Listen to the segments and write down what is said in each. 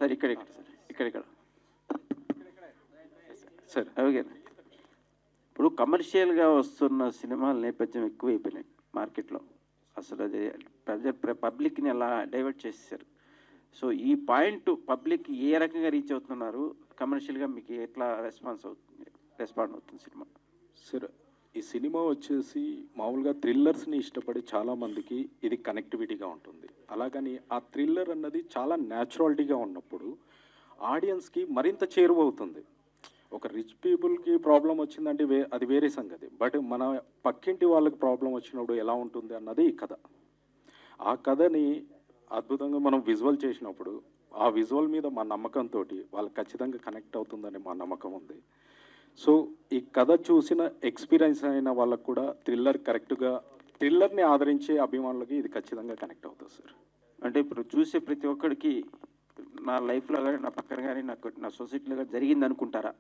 Sir ఇక్కడ sir అలాగే ఇప్పుడు కమర్షియల్గా వస్తున్న సినిమాల నేపథ్యం ఎక్కువైపోయినాయి మార్కెట్లో. అసలు అది పబ్లిక్ని అలా డైవర్ట్ చేసేసారు. సో ఈ పాయింట్ పబ్లిక్ ఏ రకంగా రీచ్ అవుతున్నారు, కమర్షియల్గా మీకు ఎట్లా రెస్పాండ్ అవుతుంది సినిమా? సార్ ఈ సినిమా వచ్చేసి మామూలుగా థ్రిల్లర్స్ని ఇష్టపడే చాలామందికి ఇది కనెక్టివిటీగా ఉంటుంది. అలాగని ఆ థ్రిల్లర్ అన్నది చాలా న్యాచురాలిటీగా ఉన్నప్పుడు ఆడియన్స్కి మరింత చేరువవుతుంది. ఒక రిచ్ పీపుల్కి ప్రాబ్లం వచ్చిందంటే అది వేరే సంగతి. బట్ మన పక్కింటి వాళ్ళకి ప్రాబ్లం వచ్చినప్పుడు ఎలా ఉంటుంది అన్నది ఈ కథ. ఆ కథని అద్భుతంగా మనం విజువల్ చేసినప్పుడు ఆ విజువల్ మీద మా నమ్మకంతో వాళ్ళకి ఖచ్చితంగా కనెక్ట్ అవుతుందని మా నమ్మకం ఉంది. సో ఈ కథ చూసిన ఎక్స్పీరియన్స్ అయిన వాళ్ళకు కూడా థ్రిల్లర్ని ఆదరించే అభిమానులకి ఇది ఖచ్చితంగా కనెక్ట్ అవుతుంది సార్. అంటే ఇప్పుడు చూసే ప్రతి ఒక్కడికి నా లైఫ్లో కానీ నా పక్కన కానీ నా సొసైటీలో కానీ జరిగింది అనుకుంటారా?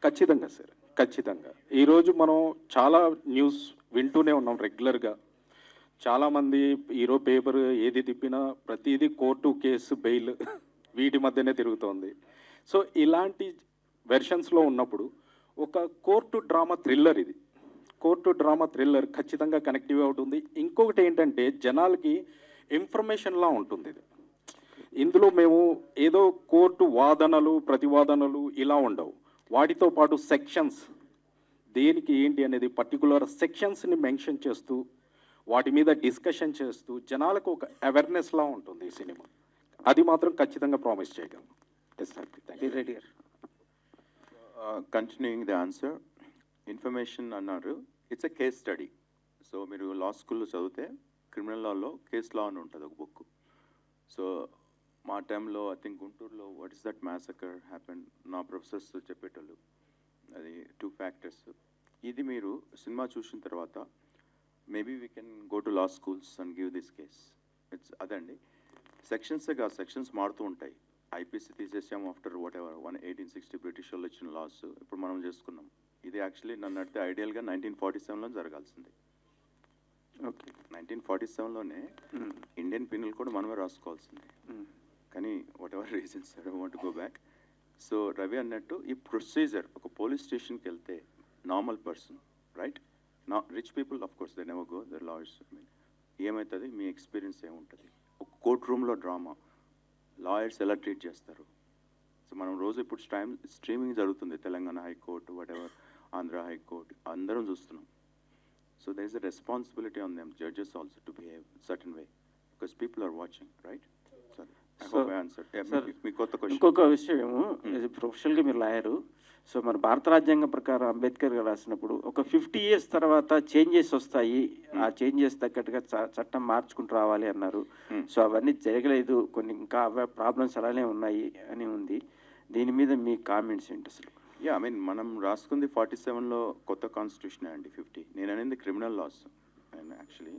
ఖచ్చితంగా సార్, ఖచ్చితంగా. ఈరోజు మనం చాలా న్యూస్ వింటూనే ఉన్నాం రెగ్యులర్గా. చాలామంది ఈరోజు పేపర్ ఏది తిప్పినా ప్రతిదీ కోర్టు, కేసు, బెయిల్ వీటి మధ్యనే తిరుగుతోంది. సో ఇలాంటి వెర్షన్స్లో ఉన్నప్పుడు ఒక కోర్టు డ్రామా థ్రిల్లర్ ఖచ్చితంగా కనెక్టివ్ అవుతుంది. ఇంకొకటి ఏంటంటే జనాలకి ఇన్ఫర్మేషన్లా ఉంటుంది ఇది. ఇందులో మేము ఏదో కోర్టు వాదనలు, ప్రతివాదనలు ఇలా ఉండవు. వాటితో పాటు సెక్షన్స్, దేనికి ఏంటి అనేది పర్టికులర్ సెక్షన్స్ని మెన్షన్ చేస్తూ వాటి మీద డిస్కషన్ చేస్తూ జనాలకు ఒక అవేర్నెస్లా ఉంటుంది ఈ సినిమా. అది మాత్రం ఖచ్చితంగా ప్రామిస్ చేయగలం. రెడ్డి గారు కంటిన్యూయింగ్ ది ఆన్సర్, ఇన్ఫర్మేషన్ అన్నారు. It's a case study. So మీరు లా స్కూల్లో చదివితే క్రిమినల్ లాలో కేస్ లా అని ఉంటుంది ఒక బుక్. సో మా టైంలో ఐ థింక్ గుంటూరులో what is that massacre happen, నా ప్రొఫెసర్స్ చెప్పేటోళ్ళు. అది 2 ఫ్యాక్టర్స్. ఇది మీరు సినిమా చూసిన తర్వాత maybe we can go to law schools and give this case. It's అదండి. సెక్షన్స్ మారుతూ ఉంటాయి. ఐపీసీ తీసేసాము ఆఫ్టర్ వాట్ ఎవర్ 1860 బ్రిటిష్ వాళ్ళు ఇచ్చిన లాస్ ఇప్పుడు మనం చేసుకున్నాం. ఇది యాక్చువల్లీ నన్ను అడిగితే ఐడియల్గా 1947లో జరగాల్సింది. ఓకే, 1947లోనే ఇండియన్ పీనల్ కూడా మనమే రాసుకోవాల్సింది. కానీ whatever reasons I don't want to go back. So Ravi అన్నట్టు ఈ ప్రొసీజర్, ఒక పోలీస్ స్టేషన్కి వెళ్తే normal person, right, rich people of course they never go, they lawyers. ఏమవుతుంది, మీ ఎక్స్పీరియన్స్ ఏముంటుంది? ఒక కోర్ట్ రూమ్లో డ్రామా, లాయర్స్ ఎలా ట్రీట్ చేస్తారు. సో మనం రోజు ఇప్పుడు స్ట్రీమింగ్ జరుగుతుంది, Telangana high court, whatever, Andhra high court, అందరం చూస్తున్నాం. So there is a responsibility on them judges also to behave certain way because people are watching, right? ఇంకొక విషయం, ప్రొఫెషనల్గా మీరు లాయరు. సో మన భారత రాజ్యాంగం ప్రకారం అంబేద్కర్ గారు రాసినప్పుడు ఒక 50 years తర్వాత చేంజెస్ వస్తాయి, ఆ చేంజెస్ తగ్గట్టుగా చట్టం మార్చుకుంటూ రావాలి అన్నారు. సో అవన్నీ జరగలేదు, కొన్ని ఇంకా ప్రాబ్లమ్స్ అలానే ఉన్నాయి అని ఉంది. దీని మీద మీ కామెంట్స్ ఏంటి అసలు? యా, ఐ మీన్ మనం రాసుకుంది 47లో కొత్త కాన్స్టిట్యూషన్ అండి. 50 నేను అనేది క్రిమినల్ లాస్. అండ్ యాక్చువల్లీ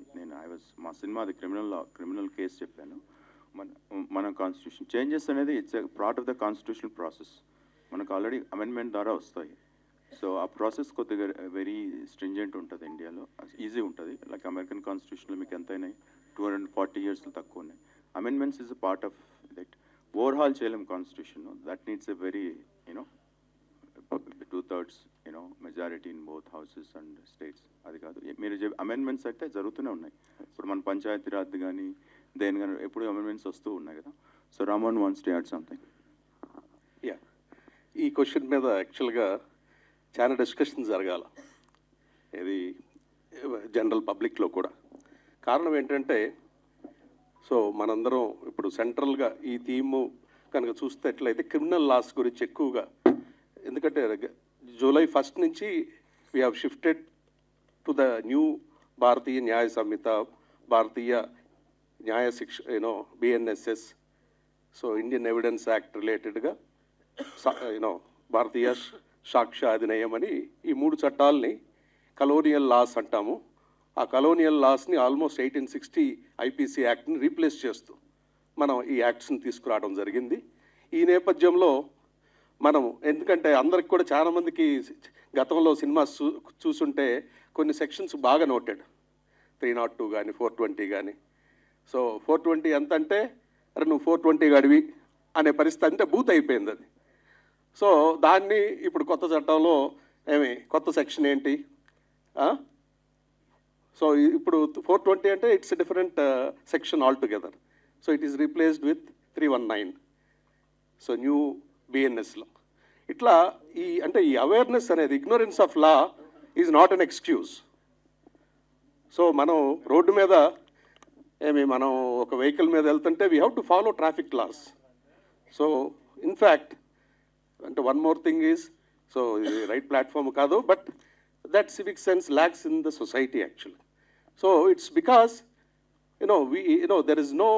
మా సినిమా అది క్రిమినల్ కేసు చెప్పాను. మన కాన్స్టిట్యూషన్ చేంజెస్ అనేది it's a part of the constitutional process. మనకు ఆల్రెడీ అమెండ్మెంట్ ద్వారా వస్తాయి. సో ఆ ప్రాసెస్ కొద్దిగా వెరీ స్ట్రింజెంట్ ఉంటుంది ఇండియాలో, ఈజీ ఉంటుంది. లైక్ అమెరికన్ కాన్స్టిట్యూషన్లో మీకు ఎంతైనా 240 years తక్కువ ఉన్నాయి. Amendments is a part of that. Overhaul చేయలేం constitution, that needs a very 2/3 majority in both houses and states. అది కాదు, మీరు అమెండ్మెంట్స్ అయితే జరుగుతూనే ఉన్నాయి. ఇప్పుడు మన పంచాయతీరాజ్ కానీ దేని కానీ ఎప్పుడు అమెండ్మెంట్స్ వస్తూ ఉన్నాయి కదా. So Raman wants to add something. Yeah, ఈ క్వశ్చన్ మీద యాక్చువల్గా చాలా డిస్కషన్ జరగాల, ఇది జనరల్ పబ్లిక్లో కూడా. కారణం ఏంటంటే, సో మనందరం ఇప్పుడు సెంట్రల్గా ఈ థీము కనుక చూస్తేట్లయితే క్రిమినల్ లాస్ గురించి ఎక్కువగా, ఎందుకంటే July 1st నుంచి we have shifted to the new Bharatiya Nyaya Sanhita, Bharatiya Nyaya Shiksha BNSS, so Indian evidence act రిలేటెడ్గా భారతీయ సాక్ష్య అధినియం అని ఈ 3 చట్టాలని కలోనియల్ లాస్ అంటాము. ఆ కలోనియల్ లాస్ని ఆల్మోస్ట్ 1860 IPC యాక్ట్ని రీప్లేస్ చేస్తూ మనం ఈ యాక్ట్స్ని తీసుకురావడం జరిగింది. ఈ నేపథ్యంలో మనం, ఎందుకంటే అందరికి కూడా చాలామందికి గతంలో సినిమా చూసుంటే కొన్ని సెక్షన్స్ బాగా నోటెడ్, 302 కానీ 420 కానీ. సో 420 ఎంత అంటే, అరే నువ్వు 420 గడివి అనే పరిస్థితి అంటే బూత్ అయిపోయింది అది. సో దాన్ని ఇప్పుడు కొత్త చట్టంలో కొత్త సెక్షన్ ఏంటి, సో ఇప్పుడు 420 అంటే it's different section all together. So it is replaced with 319. So new బిఎన్ఎస్లో ఇట్లా ఈ అవేర్నెస్ అనేది, ignorance of law is not an excuse. So మనం రోడ్డు మీద మనం ఒక వెహికల్ మీద వెళ్తుంటే we have to follow traffic laws. So in fact అంటే one more thing is, so ఇది రైట్ ప్లాట్ఫామ్ కాదు, but that civic sense lacks in the society actually. So it's because there is no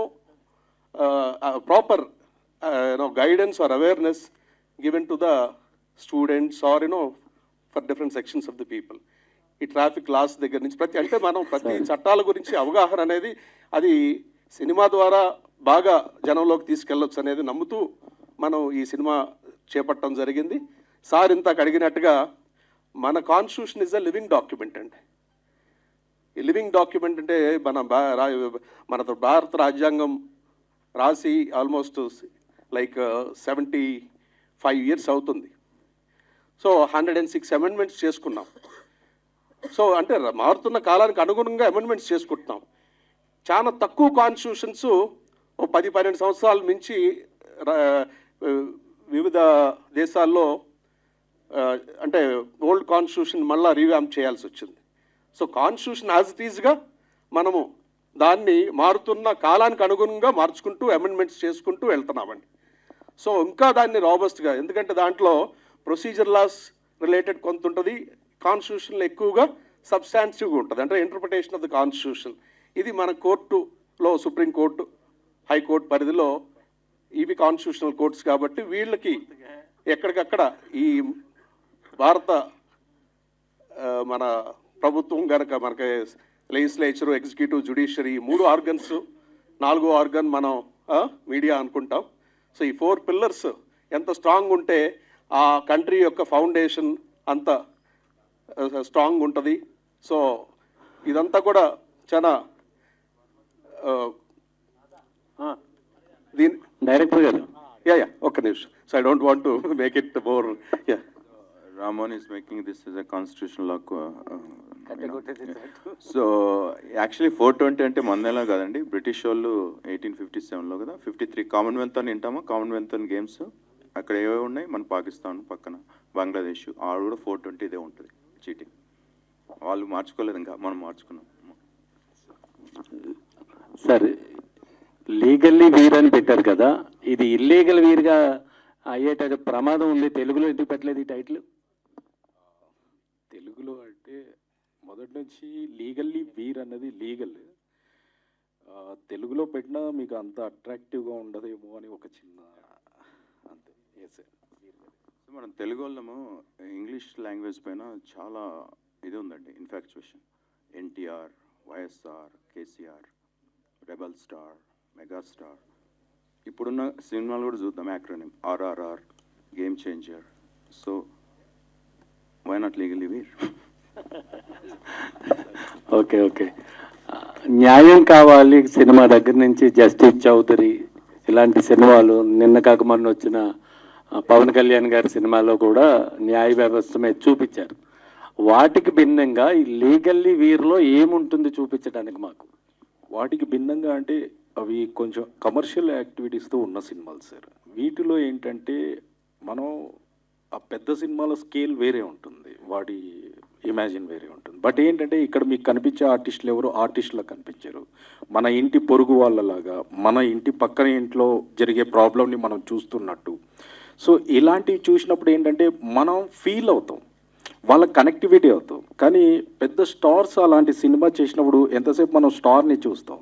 proper guidance or awareness given to the students or for different sections of the people. ఈ traffic loss దగ్గర నుంచి ప్రతి చట్టాల గురించి అవగాహన అనేది అది cinema ద్వారా బాగా జనంలోకి తీసుకెళ్ళొచ్చు అనేది నమ్ముతూ మనం ఈ సినిమా చేపట్టడం జరిగింది. సార్ ఇంతకు అడిగినట్టుగా మన constitution is a living document అండి. ఈ లివింగ్ డాక్యుమెంట్ అంటే మన భారత రాజ్యాంగం రాసి ఆల్మోస్ట్ లైక్ 75 years అవుతుంది. సో 106 అమెండ్మెంట్స్ చేసుకున్నాం. సో అంటే మారుతున్న కాలానికి అనుగుణంగా అమెండ్మెంట్స్ చేసుకుంటున్నాం. చాలా తక్కువ కాన్స్టిట్యూషన్స్ 10-12 సంవత్సరాల మించి వివిధ దేశాల్లో అంటే ఓల్డ్ కాన్స్టిట్యూషన్ మళ్ళీ రీవ్యాంప్ చేయాల్సి వచ్చింది. సో కాన్స్టిట్యూషన్ యాజ్ ఇట్ ఈజ్గా మనము దాన్ని మారుతున్న కాలానికి అనుగుణంగా మార్చుకుంటూ అమెండ్మెంట్స్ చేసుకుంటూ వెళ్తున్నామండి. సో ఇంకా దాన్ని రాబస్ట్గా, ఎందుకంటే దాంట్లో ప్రొసీజర్ లాస్ రిలేటెడ్ కొంత ఉంటుంది, కాన్స్టిట్యూషన్లో ఎక్కువగా సబ్స్టాన్సివ్గా ఉంటుంది, అంటే ఇంటర్ప్రిటేషన్ ఆఫ్ ద కాన్స్టిట్యూషన్. ఇది మన కోర్టులో సుప్రీంకోర్టు, హైకోర్టు పరిధిలో ఇవి కాన్స్టిట్యూషనల్ కోర్ట్స్ కాబట్టి వీళ్ళకి ఎక్కడికక్కడ ఈ భారత మన ప్రభుత్వం కనుక మనకి లెజిస్లేచరు, ఎగ్జిక్యూటివ్, జ్యుడిషియరీ 3 ఆర్గన్స్, 4వ ఆర్గన్ మనం మీడియా అనుకుంటాం. సో ఈ 4 పిల్లర్స్ ఎంత స్ట్రాంగ్ ఉంటే ఆ కంట్రీ యొక్క ఫౌండేషన్ అంత స్ట్రాంగ్ ఉంటుంది. సో ఇదంతా కూడా చాలా దీని డైరెక్టర్ గారు ఒక్క నిమిషం. So I don't want to make it more. Ramon is making this as a constitutional law. So actually 420 అంటే మందేలా కదండి, బ్రిటిష్ వాళ్ళు 1857లో కదా, 53 కామన్వెల్త్ అని వింటామా, కామన్వెల్త్ అని గేమ్స్ అక్కడ ఏవేవి ఉన్నాయి, మన పాకిస్తాన్ పక్కన బంగ్లాదేశ్, ఆడు కూడా 420 ఇదే ఉంటుంది. చీటింగ్ వాళ్ళు మార్చుకోలేదు, ఇంకా మనం మార్చుకున్నాం. సార్ లీగల్లీ వీర్ అని పెట్టారు కదా, ఇది ఇల్లీగల్ వీర్గా అయ్యేట ప్రమాదం ఉంది. తెలుగులో ఎందుకు పెట్టలేదు ఈ టైటిల్? తెలుగులో అంటే మొదటి నుంచి లీగల్లీ వీర్ అన్నది లీగల్, తెలుగులో పెట్టినా మీకు అంత అట్రాక్టివ్గా ఉండదేమో అని ఒక చిన్న అంతే. సో మనం తెలుగు వాళ్ళము ఇంగ్లీష్ లాంగ్వేజ్ పైన చాలా ఇది ఉందండి, infatuation. NTR, YSR, KCR, rebel star, megastar, ఇప్పుడున్న సినిమాలు కూడా చూద్దాం, acronym RRR, game changer. So why not legally we're? Okay okay. న్యాయం కావాలి సినిమా దగ్గర నుంచి జస్టిస్ చౌదరి ఇలాంటి సినిమాలు, నిన్న కాక మొన్న వచ్చిన పవన్ కళ్యాణ్ గారి సినిమాలో కూడా న్యాయ వ్యవస్థ మీద చూపించారు. వాటికి భిన్నంగా ఈ లీగల్లీ వీర్లో ఏముంటుంది చూపించడానికి మాకు? వాటికి భిన్నంగా అంటే అవి కొంచెం కమర్షియల్ యాక్టివిటీస్తో ఉన్న సినిమాలు సార్. వీటిలో ఏంటంటే మనం ఆ పెద్ద సినిమాల స్కేల్ వేరే ఉంటుంది, వాటి ఇమాజిన్ వేరే ఉంటుంది. బట్ ఏంటంటే ఇక్కడ మీకు కనిపించే ఆర్టిస్టులు ఎవరు ఆర్టిస్టులకు కనిపించారు, మన ఇంటి పొరుగు వాళ్ళలాగా, మన ఇంటి పక్కన ఇంట్లో జరిగే ప్రాబ్లమ్ని మనం చూస్తున్నట్టు. సో ఇలాంటివి చూసినప్పుడు ఏంటంటే మనం ఫీల్ అవుతాం, వాళ్ళ కనెక్టివిటీ అవుతాం. కానీ పెద్ద స్టార్స్ అలాంటి సినిమా చేసినప్పుడు ఎంతసేపు మనం స్టార్ని చూస్తాం,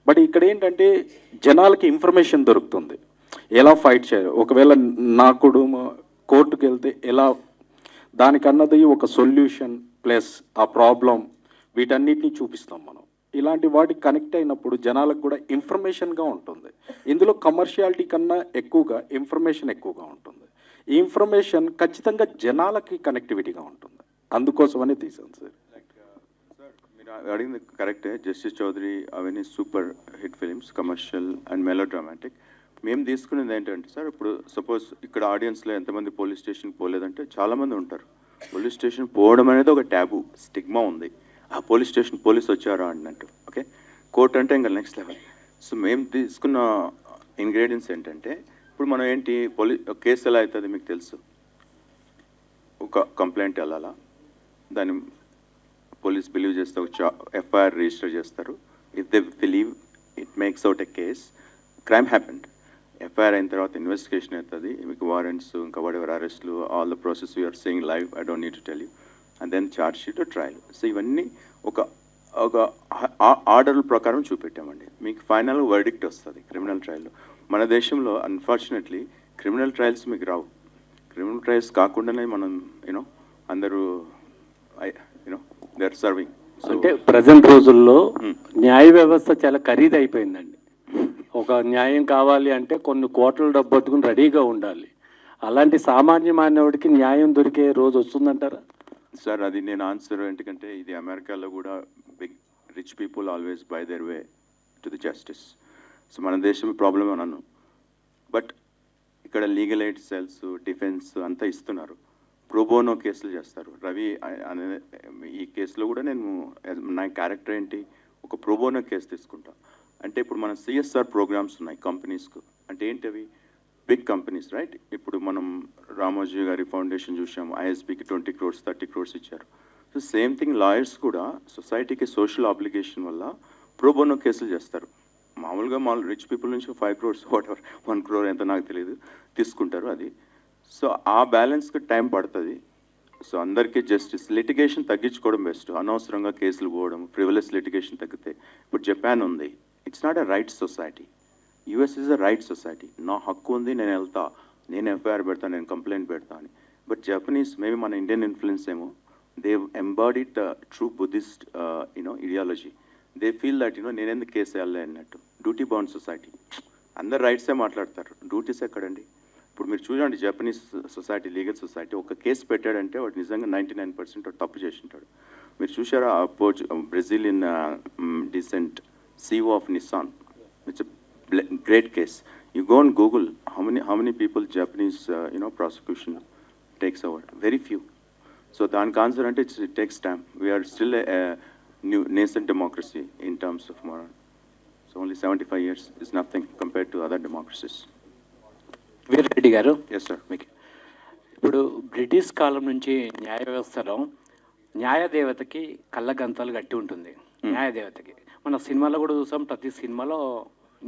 బట్ ఇక్కడ ఏంటంటే జనాలకి ఇన్ఫర్మేషన్ దొరుకుతుంది, ఎలా ఫైట్ చేయాలి, ఒకవేళ నా కుటుంబం కోర్టుకు వెళ్తే ఎలా, దానికన్నది ఒక సొల్యూషన్ ప్లస్ ఆ ప్రాబ్లం, వీటన్నిటిని చూపిస్తాం మనం. ఇలాంటి వాటికి కనెక్ట్ అయినప్పుడు జనాలకు కూడా ఇన్ఫర్మేషన్గా ఉంటుంది. ఇందులో కమర్షియాలిటీ కన్నా ఎక్కువగా ఇన్ఫర్మేషన్ ఎక్కువగా ఉంటుంది. ఈ ఇన్ఫర్మేషన్ ఖచ్చితంగా జనాలకి కనెక్టివిటీగా ఉంటుంది, అందుకోసమనే తీసాను సార్. మీరు అడిగింది కరెక్టే, జస్టిస్ చౌదరి అవన్నీ super hit films, commercial and melodramatic. మేము తీసుకునేది ఏంటంటే సార్, ఇప్పుడు సపోజ్ ఇక్కడ ఆడియన్స్లో ఎంతమంది పోలీస్ స్టేషన్కి పోలేదంటే చాలామంది ఉంటారు. పోలీస్ స్టేషన్ పోవడం అనేది ఒక ట్యాబు, స్టిగ్మా ఉంది. ఆ పోలీస్ స్టేషన్ పోలీస్ వచ్చారా అన్నట్టు. ఓకే, కోర్ట్ అంటే ఇంకా నెక్స్ట్ లెవెల్. సో మేము తీసుకున్న ఇంగ్రీడియంట్స్ ఏంటంటే, ఇప్పుడు మనం ఏంటి కేసు ఎలా అవుతుంది మీకు తెలుసు. ఒక కంప్లైంట్ వెళ్ళాలా, దాన్ని పోలీస్ బిలీవ్ చేస్తే ఒక ఎఫ్ఐఆర్ రిజిస్టర్ చేస్తారు. If they believe it makes out a case, crime happened. FIR అయిన తర్వాత ఇన్వెస్టిగేషన్ అవుతుంది, మీకు వారెంట్స్, ఇంకా వాడెవర్ అరెస్ట్లు, all the process you're seeing live, I don't need to tell you. And then charge sheet, trial. So ఇవన్నీ ఒక order ప్రకారం చూపెట్టామండి. మీకు ఫైనల్ వర్డిక్ట్ వస్తుంది క్రిమినల్ ట్రయల్లో. మన దేశంలో అన్ఫార్చునేట్లీ క్రిమినల్ ట్రయల్స్ మీకు రావు. క్రిమినల్ ట్రయల్స్ కాకుండానే మనం యూనో అందరూ యూనో దే ఆర్ సర్వింగ్. అంటే ప్రజెంట్ రోజుల్లో న్యాయ వ్యవస్థ చాలా ఖరీదు అయిపోయిందండి. ఒక న్యాయం కావాలి అంటే కొన్ని కోట్ల డబ్బు పట్టుకుని రెడీగా ఉండాలి. అలాంటి సామాన్య మానవుడికి న్యాయం దొరికే రోజు వస్తుందంటారా? సార్ అది నేను ఆన్సర్, ఎందుకంటే ఇది అమెరికాలో కూడా big rich people always buy their way to the justice. So మన దేశం ప్రాబ్లం అన్నాను, బట్ ఇక్కడ లీగల్ ఎయిడ్ సెల్స్, డిఫెన్స్ అంతా ఇస్తున్నారు. ప్రోబోనో కేసులు చేస్తారు. రవి అనే ఈ కేసులో కూడా నేను నా క్యారెక్టర్ ఏంటి, ఒక ప్రోబోనో కేసు తీసుకుంటా. అంటే ఇప్పుడు మన సిఎస్ఆర్ ప్రోగ్రామ్స్ ఉన్నాయి కంపెనీస్కు. అంటే ఏంటి అవి? Big companies, right? ఇప్పుడు మనం రామోజీ గారి ఫౌండేషన్ చూసాం, ఐఎస్బికి 20 crores 30 crores ఇచ్చారు. సో సేమ్ థింగ్ లాయర్స్ కూడా సొసైటీకి సోషల్ ఆబ్లిగేషన్ వల్ల ప్రోబోనో కేసులు చేస్తారు. మామూలుగా రిచ్ పీపుల్ నుంచి 5 crores వాటెవర్ 1 crore ఎంత నాకు తెలియదు తీసుకుంటారు అది. సో ఆ బ్యాలెన్స్కి టైం పడుతుంది. సో అందరికీ జస్టిస్, లిటిగేషన్ తగ్గించుకోవడం బెస్ట్. అనవసరంగా కేసులు పోవడం, ఫ్రివలెస్ లిటిగేషన్ తగ్గితే. ఇప్పుడు జపాన్ ఉంది, it's not a right society. US is a right society. నా హక్కు ఉంది, నేను వెళ్తా, నేను ఎఫ్ఐఆర్ పెడతా, నేను కంప్లైంట్ పెడతా అని. బట్ జపనీస్, మేబీ మన ఇండియన్ ఇన్ఫ్లుయెన్స్ ఏమో, they embodied the true Buddhist ideology. They feel that నేను ఎందుకు కేసు వెళ్ళాలి అన్నట్టు. డ్యూటీ బౌండ్ సొసైటీ, అందరు రైట్సే మాట్లాడతారు, డ్యూటీస్ ఎక్కడండి? ఇప్పుడు మీరు చూడండి, జపనీస్ సొసైటీ, లీగల్ సొసైటీ, ఒక కేసు పెట్టాడంటే వాడు నిజంగా 99% తప్పు చేసి ఉంటాడు. మీరు చూసారా Brazilian descent CEO of Nissan, it's a great case. You go on Google, how many people Japanese prosecution takes over? Very few. So the answer ante it takes time. We are still a new nascent democracy in terms of moral. So only 75 years is nothing compared to other democracies. Veereddy గారు, Yes, sir. మీకు ఇప్పుడు British కాలం నుంచి న్యాయ వ్యవస్థలో న్యాయదేవతకి కళ్ళగంతలు గట్టి ఉంటుంది. న్యాయదేవతకి మన సినిమాలో కూడా చూసాం, ప్రతి సినిమాలో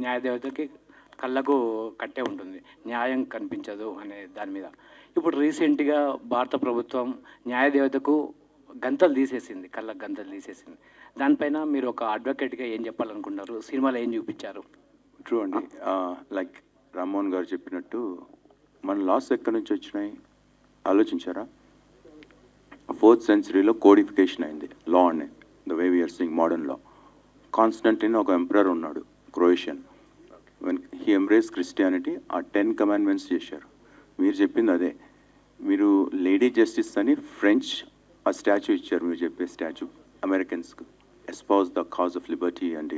న్యాయదేవతకి కళ్ళకు కట్టే ఉంటుంది, న్యాయం కనిపించదు అనే దాని మీద. ఇప్పుడు రీసెంట్గా భారత ప్రభుత్వం న్యాయదేవతకు గంతలు తీసేసింది, కళ్ళకు గంతలు తీసేసింది. దానిపైన మీరు ఒక అడ్వకేట్గా ఏం చెప్పాలనుకుంటారు? సినిమాలో ఏం చూపించారు? ట్రూ అండి. లైక్ రామ్మోహన్ గారు చెప్పినట్టు మన లాస్ ఎక్కడి నుంచి వచ్చినాయి ఆలోచించారా? 4th centuryలో కోడిఫికేషన్ అయింది లా అనేది, the way we're seeing modern law. Constantine ఒక ఎంపరర్ ఉన్నాడు, Croatian. When he embrace Christianity, ఆ 10 commandments చేశారు. మీరు చెప్పింది అదే. మీరు లేడీ జస్టిస్ అని ఫ్రెంచ్ ఆ స్టాచ్యూ ఇచ్చారు, మీరు చెప్పే స్టాచ్యూ అమెరికన్స్కి. Espouse the cause of liberty and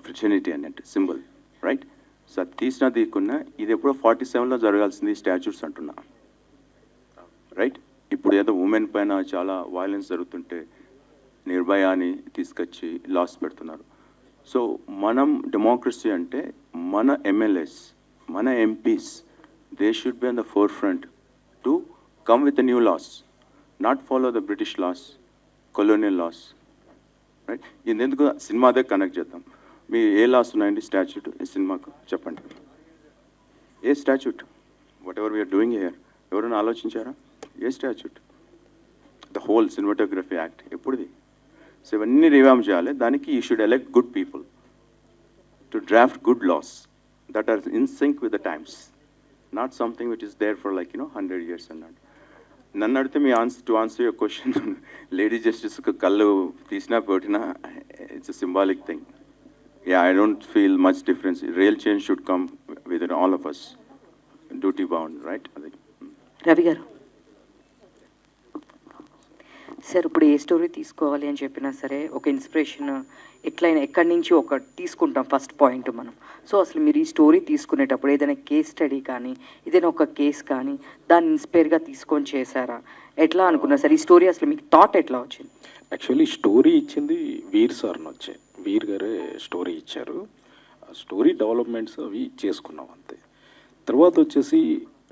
fraternity అన్నట్టు సింబల్, రైట్? సో అది తీసినా తీయకున్నా ఇది ఎప్పుడో 47లో జరగాల్సింది స్టాచ్యూస్ అంటున్నా, రైట్? ఇప్పుడు ఏదో ఉమెన్ పైన చాలా వైలెన్స్ జరుగుతుంటే నిర్భయ అని తీసుకొచ్చి లాస్ పెడుతున్నారు. సో మనం డెమోక్రసీ అంటే మన ఎమ్మెల్యేస్, మన MPs, they should be on the forefront to come with the new laws, not follow the British laws, colonial laws, right? ఇది ఎందుకు సినిమాదే కనెక్ట్ చేద్దాం. మీ ఏ లాస్ ఉన్నాయండి స్టాచ్యూట్ ఈ సినిమాకు చెప్పండి? ఏ statute? Whatever we're doing here ఎవరైనా ఆలోచించారా? ఏ statute? The whole cinematography act ఎప్పుడుది? సో ఇవన్నీ రివామ్ చేయాలి. దానికి you should elect good people to draft good laws that are in sync with the times, not something which is there for like 100 years అన్నాడు. నన్ను అడిగితే మీ answer your question, lady జస్టిస్కి కళ్ళు తీసినా పెట్టినా it's a symbolic thing. I don't feel much difference. Real change should come within all of us. Duty bound, right? Ravi గారు, sir ఇప్పుడు ఏ స్టోరీ తీసుకోవాలి అని చెప్పినా సరే ఒక ఇన్స్పిరేషన్ ఎట్లయినా ఎక్కడి నుంచి ఒక తీసుకుంటాం ఫస్ట్ పాయింట్ మనం. సో అసలు మీరు ఈ స్టోరీ తీసుకునేటప్పుడు ఏదైనా కేస్ స్టడీ కానీ ఏదైనా ఒక కేస్ కానీ దాన్ని ఇన్స్పైర్గా తీసుకొని చేశారా? ఎట్లా అనుకున్నారు సార్ ఈ స్టోరీ? అసలు మీకు థాట్ ఎట్లా వచ్చింది? యాక్చువల్లీ స్టోరీ ఇచ్చింది వీర్ సార్ని వచ్చే, వీర్ గారే స్టోరీ ఇచ్చారు. ఆ స్టోరీ డెవలప్మెంట్స్ అవి చేసుకున్నాం అంతే. తర్వాత వచ్చేసి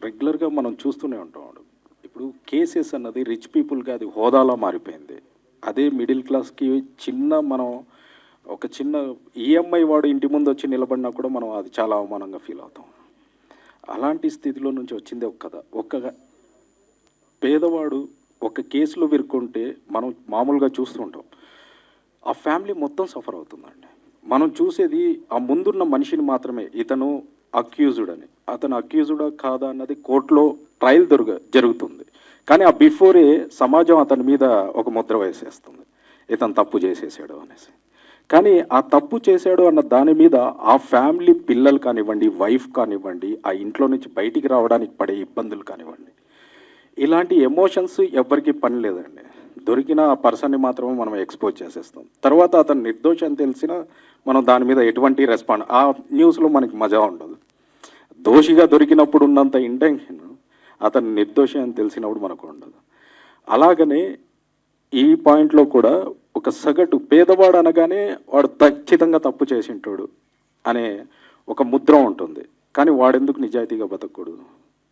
రెగ్యులర్గా మనం చూస్తూనే ఉంటాం. ఇప్పుడు కేసెస్ అన్నది రిచ్ పీపుల్గా అది హోదాలో మారిపోయింది. అదే మిడిల్ క్లాస్కి మనం ఒక చిన్న ఈఎంఐ వాడు ఇంటి ముందు వచ్చి నిలబడినా కూడా మనం అది చాలా అవమానంగా ఫీల్ అవుతాం. అలాంటి స్థితిలో నుంచి వచ్చిందే ఒక కథ. ఒక పేదవాడు ఒక కేసులో విరుక్కుంటే మనం మామూలుగా చూస్తుంటాం, ఆ ఫ్యామిలీ మొత్తం సఫర్ అవుతుందండి. మనం చూసేది ఆ ముందున్న మనిషిని మాత్రమే, ఇతను అక్యూజ్డ్ అని. అతను అక్యూజ్డా కాదా అన్నది కోర్టులో ట్రయల్ జరుగుతుంది. కానీ ఆ బిఫోరే సమాజం అతని మీద ఒక ముద్ర వేసేస్తుంది, ఇతను తప్పు చేసేసాడు అనేసి. కానీ ఆ తప్పు చేశాడు అన్న దాని మీద ఆ ఫ్యామిలీ పిల్లలు కానివ్వండి, వైఫ్ కానివ్వండి, ఆ ఇంట్లో నుంచి బయటికి రావడానికి పడే ఇబ్బందులు కానివ్వండి, ఇలాంటి ఎమోషన్స్ ఎవ్వరికీ పని లేదండి. దొరికిన ఆ పర్సన్ని మాత్రమే మనం ఎక్స్పోజ్ చేసేస్తాం. తర్వాత అతను నిర్దోషి అని తెలిసినా మనం దాని మీద ఎటువంటి రెస్పాండ్, ఆ న్యూస్లో మనకి మజా ఉండదు. దోషిగా దొరికినప్పుడు ఉన్నంత ఇంటెన్షన్ అతను నిర్దోషి అని తెలిసినప్పుడు మనకు ఉండదు. అలాగనే ఈ పాయింట్లో కూడా ఒక సగటు పేదవాడు అనగానే వాడు ఖచ్చితంగా తప్పు చేసింటాడు అనే ఒక ముద్ర ఉంటుంది. కానీ వాడెందుకు నిజాయితీగా బతకూడదు,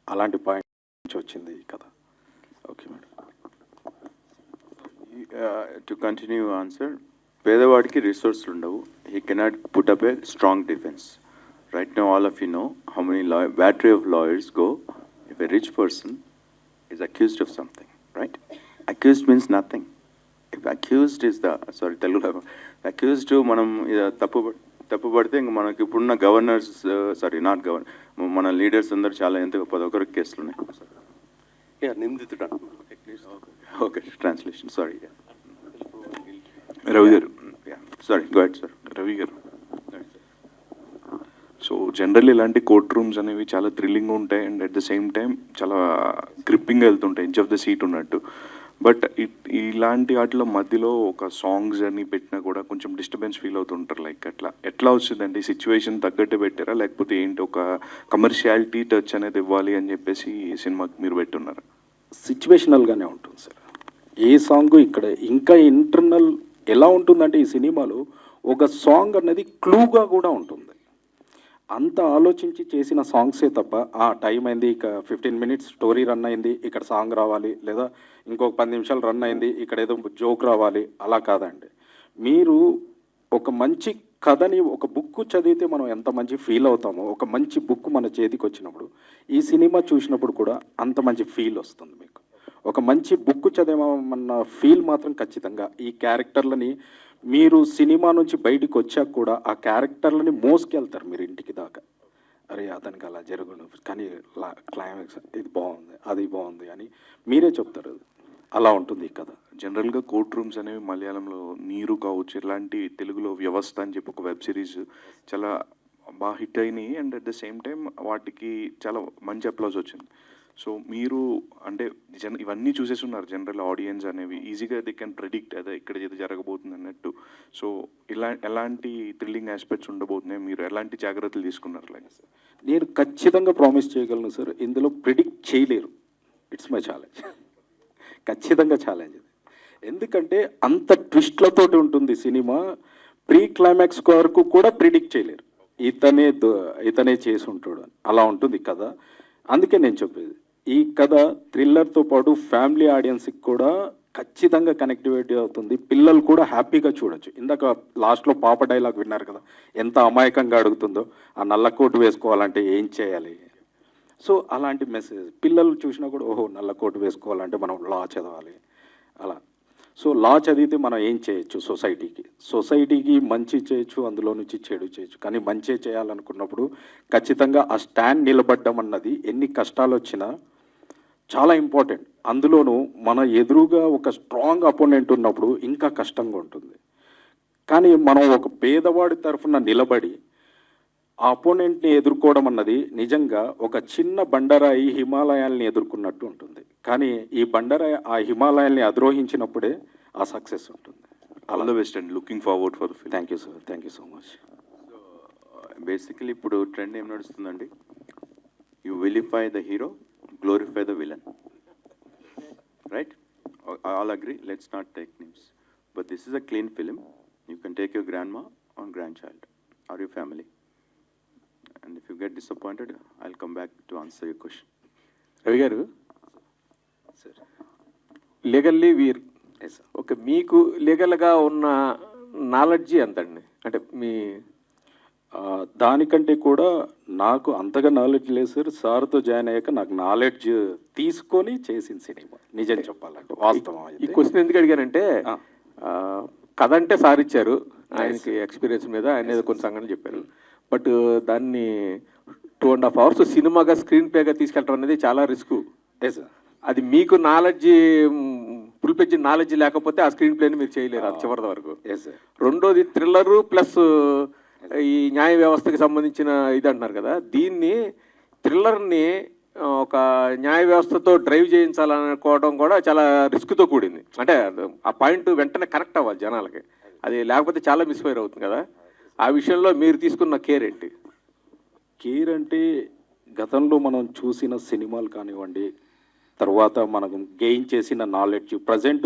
అలాంటి పాయింట్ నుంచి వచ్చింది ఈ కథ. Okay madam. To continue answer, పేదవాడికి రిసోర్స్లు ఉండవు. He cannot put up a strong defence. Right now, all of you know how many battery of lawyers go if a rich person is accused of something, right? Accused means nothing. If accused is the, sorry, Telugu, accused మనం తప్పు పడితే ఇంక మనకి ఇప్పుడున్న governors, sorry not governor, మన leaders అందరు చాలా ఎంత 11 కేసులు ఉన్నాయి. నిందితుడు. Okay, translation, sorry. Ravi garu, sorry, go ahead sir. Ravi garu, so general ఇలాంటి కోర్ట్ రూమ్స్ అనేవి చాలా థ్రిల్లింగ్ ఉంటాయి and at the same time చాలా గ్రిప్పింగ్ వెళ్తుంటాయి, ఎడ్జ్ ఆఫ్ ద సీట్ ఉన్నట్టు. బట్ ఇలాంటి వాటిలో మధ్యలో ఒక సాంగ్స్ అని పెట్టినా కూడా కొంచెం డిస్టర్బెన్స్ ఫీల్ అవుతుంటారు. లైక్ ఎట్లా వచ్చిందండి? సిచ్యువేషన్ తగ్గట్టు పెట్టారా, లేకపోతే ఏంటి ఒక కమర్షియాలిటీ టచ్ అనేది ఇవ్వాలి అని చెప్పేసి సినిమాకి మీరు పెట్టున్నారా? సిచ్యువేషనల్గానే ఉంటుంది సార్. ఏ సాంగ్ ఇక్కడ ఇంకా ఇంటర్నల్ ఎలా ఉంటుందంటే ఈ సినిమాలో ఒక సాంగ్ అనేది క్లూగా కూడా ఉంటుంది. అంత ఆలోచించి చేసిన సాంగ్సే తప్ప ఆ టైం అయింది, ఇక 15 minutes స్టోరీ రన్ అయింది, ఇక్కడ సాంగ్ రావాలి, లేదా ఇంకొక 10 నిమిషాలు రన్ అయింది, ఇక్కడ ఏదో జోక్ రావాలి, అలా కాదండి. మీరు ఒక మంచి కథని, ఒక బుక్ చదివితే మనం ఎంత మంచి ఫీల్ అవుతామో, ఒక మంచి బుక్ మన చేతికి వచ్చినప్పుడు ఈ సినిమా చూసినప్పుడు కూడా అంత మంచి ఫీల్ వస్తుంది మీకు. ఒక మంచి బుక్ చదివామన్న ఫీల్ మాత్రం ఖచ్చితంగా ఈ క్యారెక్టర్లని మీరు సినిమా నుంచి బయటికి వచ్చాక కూడా ఆ క్యారెక్టర్లని మోసుకెళ్తారు మీరు ఇంటికి దాకా. అరే అతనికి అలా జరగను, కానీ క్లైమాక్స్ ఇది బాగుంది, అది బాగుంది అని మీరే చెప్తారు. అలా ఉంటుంది ఈ కథ. జనరల్గా కోర్ట్ రూమ్స్ అనేవి మలయాళంలో నీరు కావచ్చు, ఇలాంటి తెలుగులో వ్యవస్థ అని చెప్పి ఒక వెబ్ సిరీస్ చాలా బాగా హిట్ అయినాయి and at the same time వాటికి చాలా మంచి అప్లాజ్ వచ్చింది. సో మీరు అంటే ఇవన్నీ చూసేసి ఉన్నారు జనరల్ ఆడియన్స్ అనేవి, ఈజీగా దే కెన్ ప్రెడిక్ట్ అదే ఇక్కడ ఏది జరగబోతుంది అన్నట్టు. సో ఎలాంటి థ్రిల్లింగ్ ఆస్పెక్ట్స్ ఉండబోతున్నాయి, మీరు ఎలాంటి జాగ్రత్తలు తీసుకున్నారు? లైక్ నేను ఖచ్చితంగా ప్రామిస్ చేయగలను సార్, ఇందులో ప్రిడిక్ట్ చేయలేరు. ఇట్స్ మై ఛాలెంజ్, ఖచ్చితంగా ఛాలెంజ్ ఇది. ఎందుకంటే అంత ట్విస్ట్లతోటి ఉంటుంది సినిమా. ప్రీ క్లైమాక్స్ వరకు కూడా ప్రిడిక్ట్ చేయలేరు, ఇతనే చేసి ఉంటాడు అని. అలా ఉంటుంది కథ. అందుకే నేను చెప్పేది, ఈ కథ థ్రిల్లర్తో పాటు ఫ్యామిలీ ఆడియన్స్కి కూడా ఖచ్చితంగా కనెక్టివిటీ అవుతుంది. పిల్లలు కూడా హ్యాపీగా చూడొచ్చు. ఇందాక లాస్ట్లో పాప డైలాగ్ విన్నారు కదా, ఎంత అమాయకంగా అడుగుతుందో, ఆ నల్ల కోటు వేసుకోవాలంటే ఏం చేయాలి. సో అలాంటి మెసేజ్ పిల్లలు చూసినా కూడా, ఓహో నల్ల కోటు వేసుకోవాలంటే మనం లా చదవాలి అలా. సో లా చదివితే మనం ఏం చేయొచ్చు, సొసైటీకి మంచి చేయొచ్చు, అందులో నుంచి చెడు చేయొచ్చు. కానీ మంచి చేయాలనుకున్నప్పుడు ఖచ్చితంగా ఆ స్టాండ్ నిలబడ్డం అన్నది ఎన్ని కష్టాలు వచ్చినా చాలా ఇంపార్టెంట్. అందులోనూ మన ఎదురుగా ఒక స్ట్రాంగ్ అపోనెంట్ ఉన్నప్పుడు ఇంకా కష్టంగా ఉంటుంది. కానీ మనం ఒక పేదవాడి తరఫున నిలబడి ఆ అపోనెంట్ని ఎదుర్కోవడం అన్నది నిజంగా ఒక చిన్న బండరాయి హిమాలయాల్ని ఎదుర్కొన్నట్టు ఉంటుంది. కానీ ఈ బండరాయి ఆ హిమాలయాల్ని అధిరోహించినప్పుడే ఆ సక్సెస్ ఉంటుంది. All the best and looking forward for the film. Thank you sir, thank you so much. Basically ఇప్పుడు ట్రెండ్ ఏం నడుస్తుందండి, you vilify the hero, glorify the villain, right? All agree, let's not take names, but this is a clean film. You can take your grand ma on grand child or your family, and if you get disappointed I will come back to answer your question. Ravi గారు, legally we're okay, మీకు లీగల్గా ఉన్న knowledge ఎంతండి? అంటే మీ దానికంటే కూడా నాకు అంతగా నాలెడ్జ్ లేదు సార్. సార్తో జాయిన్ అయ్యాక నాకు నాలెడ్జ్ తీసుకొని చేసిన సినిమా, నిజం చెప్పాలంటే వాస్తవం. ఈ క్వశ్చన్ ఎందుకు అడిగానంటే కథ అంటే సార్ ఇచ్చారు, ఆయనకి ఎక్స్పీరియన్స్ మీద ఆయన ఏదో కొన్ని సంఘటనలు చెప్పారు, బట్ దాన్ని 2.5 hours సినిమాగా స్క్రీన్ ప్లేగా తీసుకెళ్ళడం అనేది చాలా రిస్క్. అది మీకు నాలెడ్జ్, ఫుల్ పేజ్ నాలెడ్జ్ లేకపోతే ఆ స్క్రీన్ ప్లేని మీరు చేయలేరు అది చివరి వరకు. రెండోది థ్రిల్లరు ప్లస్ ఈ న్యాయ వ్యవస్థకి సంబంధించిన ఇది అంటున్నారు కదా, దీన్ని థ్రిల్లర్ని ఒక న్యాయ వ్యవస్థతో డ్రైవ్ చేయించాలనుకోవడం కూడా చాలా రిస్క్తో కూడింది. అంటే ఆ పాయింట్ వెంటనే కనెక్ట్ అవ్వాలి జనాలకి, అది లేకపోతే చాలా మిస్ఫైర్ అవుతుంది కదా. ఆ విషయంలో మీరు తీసుకున్న కేర్ ఏంటి? కేర్ అంటే గతంలో మనం చూసిన సినిమాలు కానివ్వండి, తర్వాత మనం గెయిన్ చేసిన నాలెడ్జ్, ప్రజెంట్